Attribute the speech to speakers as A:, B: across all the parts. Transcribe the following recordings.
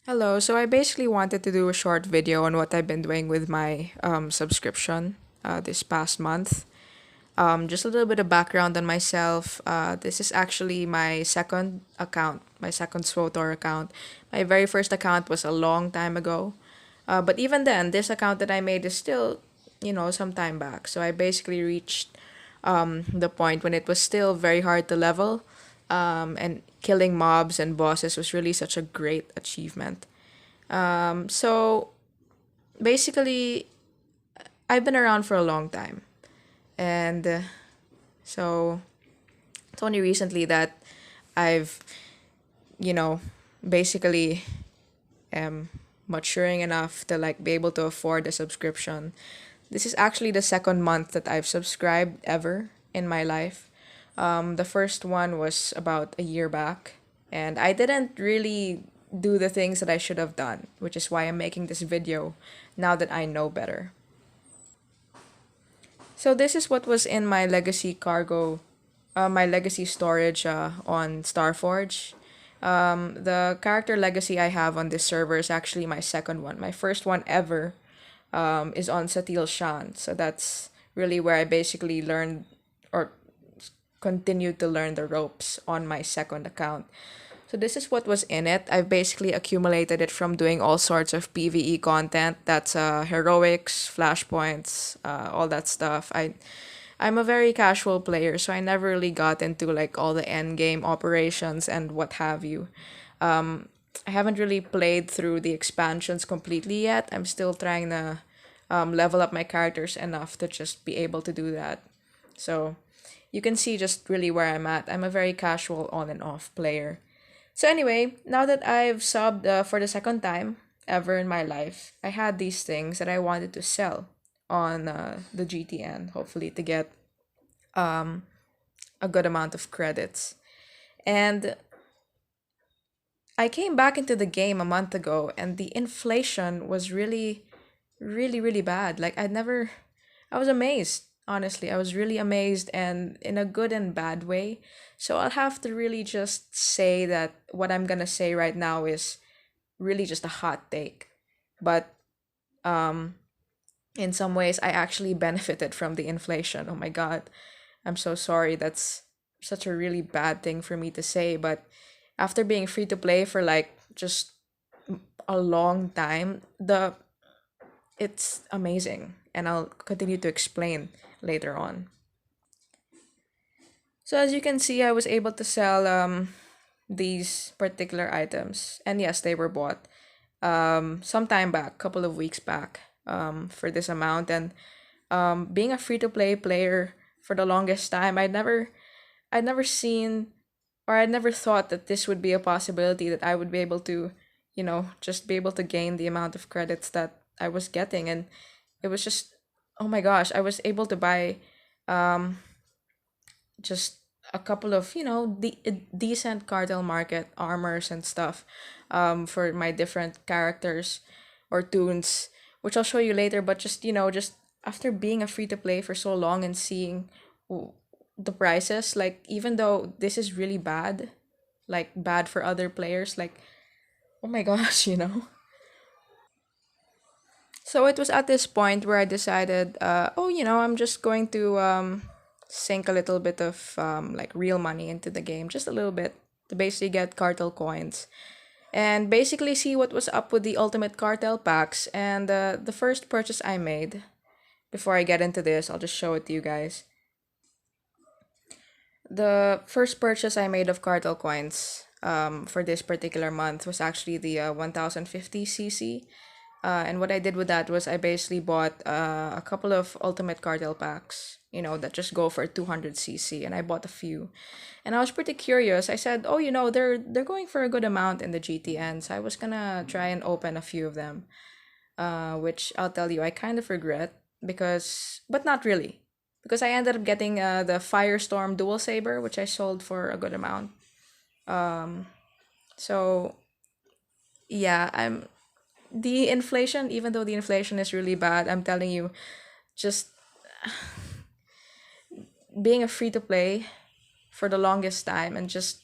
A: Hello. So I basically wanted to do a short video on what I've been doing with my subscription this past month. Just a little bit of background on myself. This is actually my second account, my second SWTOR account. My very first account was a long time ago. But even then, this account that I made is still, some time back. So I basically reached the point when it was still very hard to level. And killing mobs and bosses was really such a great achievement. So basically, I've been around for a long time. And so it's only recently that I've, you know, basically am maturing enough to like be able to afford a subscription. This is actually the second month that I've subscribed ever in my life. The first one was about a year back, and I didn't really do the things that I should have done, which is why I'm making this video now that I know better. So this is what was in my legacy cargo, my legacy storage on Starforge. The character legacy I have on this server is actually my second one. My first one ever is on Satil Shan. So that's really where I basically learned or continued to learn the ropes on my second account. So this is what was in it. I've basically accumulated it from doing all sorts of PvE content. That's heroics, flashpoints, all that stuff. I'm a very casual player, so I never really got into like all the end game operations and what have you. I haven't really played through the expansions completely yet. I'm still trying to level up my characters enough to just be able to do that. So you can see just really where I'm at. I'm a very casual on and off player. So anyway, now that I've subbed for the second time ever in my life, I had these things that I wanted to sell on the GTN, hopefully to get a good amount of credits. And I came back into the game a month ago, and the inflation was really, really, really bad. Like I was amazed. Honestly, I was really amazed and in a good and bad way. So I'll have to really just say that what I'm gonna say right now is really just a hot take. But um, in some ways, I actually benefited from the inflation. Oh my God. I'm so sorry. That's such a really bad thing for me to say. But after being free to play for like just a long time, the it's amazing. And I'll continue to explain later on. So as you can see, I was able to sell these particular items. And yes, they were bought some time back, couple of weeks back, for this amount. And being a free to play player for the longest time, I'd never seen or I'd never thought that this would be a possibility that I would be able to, just be able to gain the amount of credits that I was getting. And it was just, oh my gosh, I was able to buy um, just a couple of, decent cartel market armors and stuff for my different characters or tunes, which I'll show you later. But just, just after being a free to play for so long and seeing the prices, like even though this is really bad, like bad for other players, like oh my gosh, So it was at this point where I decided, I'm just going to sink a little bit of like real money into the game, just a little bit, to basically get cartel coins and basically see what was up with the ultimate cartel packs. And the first purchase I made, before I get into this, I'll just show it to you guys. The first purchase I made of cartel coins for this particular month was actually the 1050cc. And what I did with that was I basically bought a couple of ultimate cartel packs, that just go for 200cc, and I bought a few. And I was pretty curious. I said, "Oh, they're going for a good amount in the GTN." So I was gonna try and open a few of them, which I'll tell you I kind of regret but not really, because I ended up getting the Firestorm Dual Saber, which I sold for a good amount. Um, so yeah, the inflation, even though the inflation is really bad, I'm telling you, just being a free to play for the longest time and just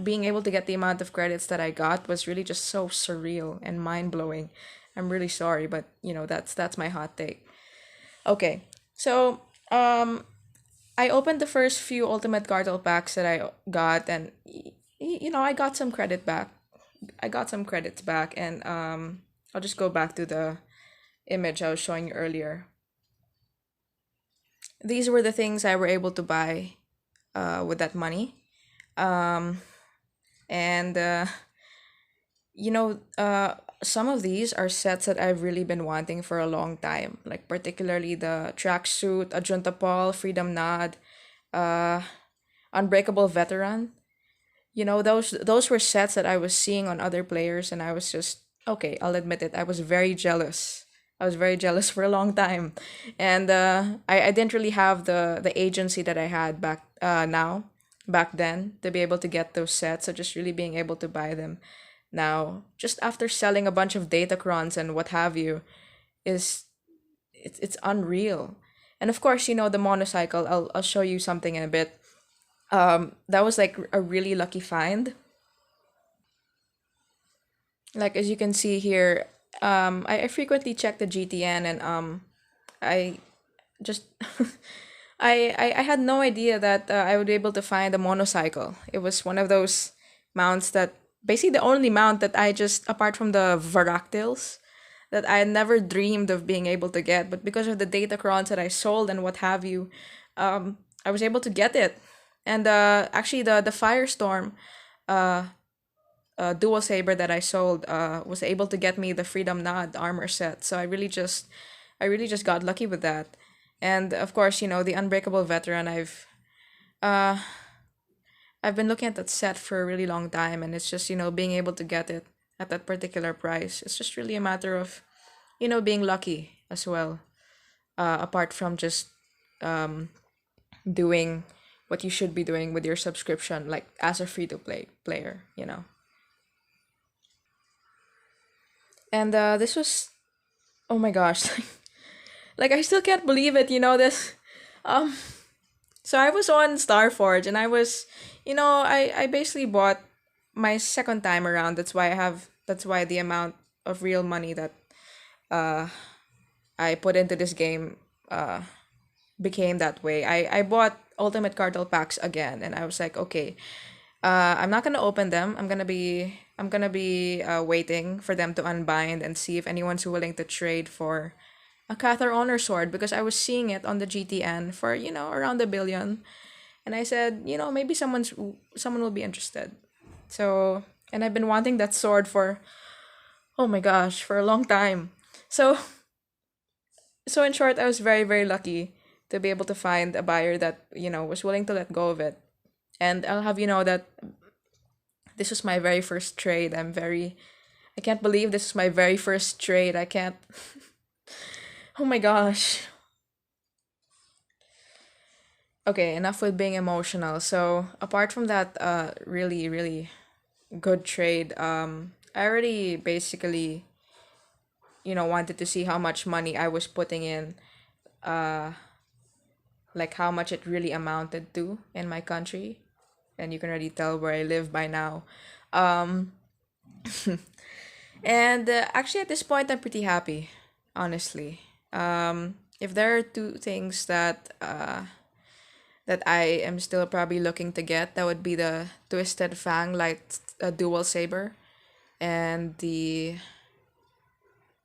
A: being able to get the amount of credits that I got was really just so surreal and mind blowing. I'm really sorry, but that's my hot take. Okay, so I opened the first few Ultimate Cartel packs that I got, and I got some credit back. I got some credits back, and I'll just go back to the image I was showing you earlier. These were the things I were able to buy with that money. Um, and some of these are sets that I've really been wanting for a long time, like particularly the tracksuit, Ajunta Paul, Freedom Nod, uh, Unbreakable Veteran. Those were sets that I was seeing on other players, and I was just okay. I'll admit it. I was very jealous. I was very jealous for a long time, and I didn't really have the agency that I had back then to be able to get those sets. So just really being able to buy them now, just after selling a bunch of datacrons and what have you, is it's unreal. And of course, the motorcycle. I'll show you something in a bit. That was like a really lucky find. Like as you can see here, I frequently check the GTN, and I just I had no idea that I would be able to find a motorcycle. It was one of those mounts that basically the only mount that I just, apart from the Varactyls, that I never dreamed of being able to get, but because of the datacrons that I sold and what have you, I was able to get it. And actually, the Firestorm dual saber that I sold was able to get me the Freedom Nod armor set. So I really just got lucky with that. And of course, the Unbreakable Veteran. Uh, I've been looking at that set for a really long time, and it's just being able to get it at that particular price. It's just really a matter of being lucky as well. Apart from just doing what you should be doing with your subscription, like as a free to play player. And this was, oh my gosh, like I still can't believe it. This. Um, so I was on Starforge, and I basically bought my second time around. That's why the amount of real money that uh I put into this game became that way. I bought Ultimate Cartel packs again, and I was like, okay, I'm not gonna open them. I'm gonna be waiting for them to unbind and see if anyone's willing to trade for a Cathar Honor Sword, because I was seeing it on the GTN for around 1 billion, and I said, maybe someone will be interested. So, and I've been wanting that sword for, oh my gosh, for a long time. So so in short, I was very very lucky to be able to find a buyer that was willing to let go of it. And I'll have you know that this was my very first trade. I can't believe this is my very first trade. I can't. Oh my gosh. Okay, enough with being emotional. So apart from that, really really good trade. I already basically wanted to see how much money I was putting in, uh, like how much it really amounted to in my country, and you can already tell where I live by now. Um, and actually, at this point, I'm pretty happy, honestly. If there are two things that I am still probably looking to get, that would be the Twisted Fang Light Dual Saber and the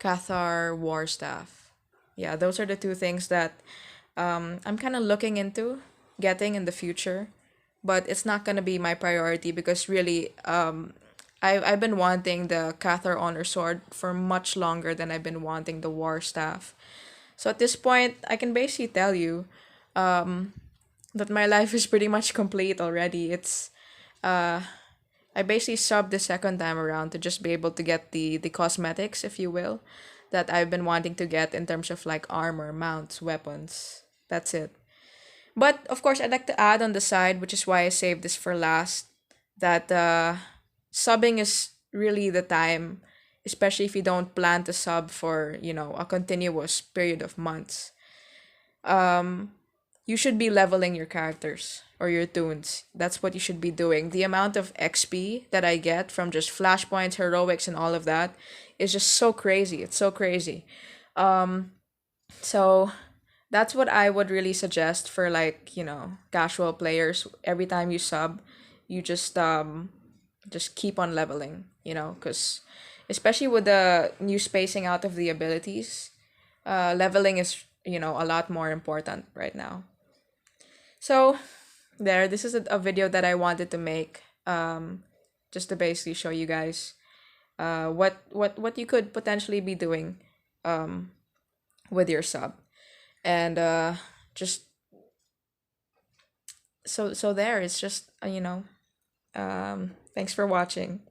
A: Cathar War Staff. Yeah, those are the two things that I'm kind of looking into getting in the future, but it's not gonna be my priority because really, I've been wanting the Cathar Honor Sword for much longer than I've been wanting the War Staff. So at this point, I can basically tell you that my life is pretty much complete already. I basically subbed the second time around to just be able to get the cosmetics, if you will, that I've been wanting to get in terms of like armor, mounts, weapons. That's it. But of course, I'd like to add on the side, which is why I saved this for last, that subbing is really the time, especially if you don't plan to sub for a continuous period of months. you should be leveling your characters or your tunes. That's what you should be doing. The amount of XP that I get from just flashpoints, heroics, and all of that is just so crazy. It's so crazy. So that's what I would really suggest for, like, casual players. Every time you sub, you just keep on leveling, cuz especially with the new spacing out of the abilities, leveling is, a lot more important right now. So there, this is a video that I wanted to make, just to basically show you guys what you could potentially be doing with your sub. And just so there, it's just thanks for watching.